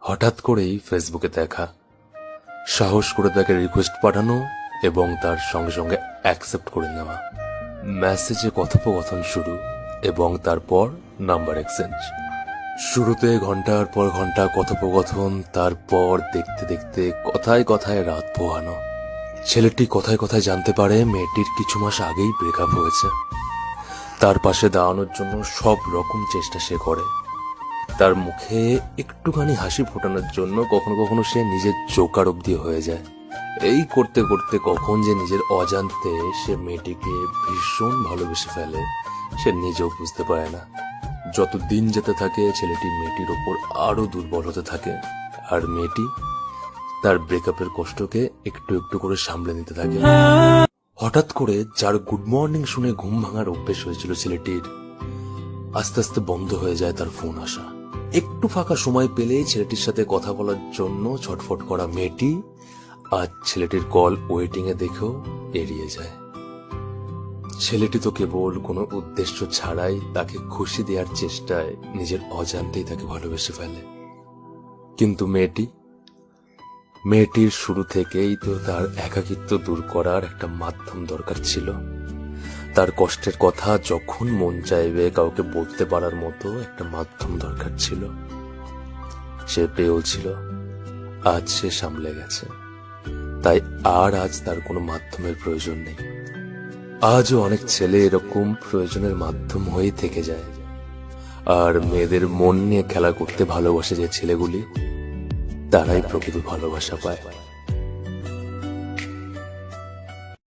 হঠাৎ করেই ফেসবুকে দেখা, সাহস করে তাকে রিকোয়েস্ট পাঠানো এবং তার সঙ্গে সঙ্গে অ্যাকসেপ্ট করে নেওয়া, মেসেজে কথোপকথন শুরু এবং তারপর নাম্বার এক্সচেঞ্জ। শুরুতে ঘন্টার পর ঘন্টা কথোপকথন, তারপর দেখতে দেখতে কথায় কথায় রাত পোহানো। ছেলেটি কথায় কথায় জানতে পারে মেয়েটির কিছু মাস আগেই ব্রেকআপ হয়েছে। তার পাশে দাঁড়ানোর জন্য সব রকম চেষ্টা সে করে। তার মুখে একটুখানি হাসি ফোটানোর জন্য কখনো কখনো সে নিজের জোকার অবধি হয়ে যায়। এই করতে করতে কখন যে নিজের অজান্তে সে মেয়েটিকে ভীষণ ভালোবেসে ফেলে সে নিজেও বুঝতে পারে না। যত দিন যেতে থাকে ছেলেটি মেয়েটির ওপর আরো দুর্বল হতে থাকে, আর মেয়েটি তার ব্রেকআপের কষ্টকে একটু একটু করে সামলে নিতে থাকে। হঠাৎ করে যার গুড মর্নিং শুনে ঘুম ভাঙার অভ্যেস হয়েছিল ছেলেটির, আস্তে আস্তে বন্ধ হয়ে যায় তার ফোন আসা। একটু ফাঁকা সময় পেলেই ছেলেটির সাথে কথা বলার জন্য ছটফট করা মেয়েটি আজ ছেলেটির কল ওয়েটিং এ দেখেও এড়িয়ে যায়। ছেলেটি তো কেবল কোনো উদ্দেশ্য ছাড়াই তাকে খুশি দেওয়ার চেষ্টায় নিজের অজান্তেই তাকে ভালোবেসে ফেলে। কিন্তু মেয়েটির শুরু থেকেই তো তার একাকিত্ব দূর করার একটা মাধ্যম দরকার ছিল। তার কষ্টের কথা যখন মন চাইবে কাউকে বলতে পারার মতো একটা মাধ্যম দরকার ছিল। সে পেয়েও ছিল, আজ সে সামলে গেছে, তাই আজ তার কোনো মাধ্যমের প্রয়োজন নেই। আজও অনেক ছেলে এরকম প্রয়োজনের মাধ্যম হয়ে থেকে যায়। আর মেয়েদের মন নিয়ে খেলা করতে ভালোবাসে যে ছেলেগুলি, তারাই প্রকৃত ভালোবাসা পায়।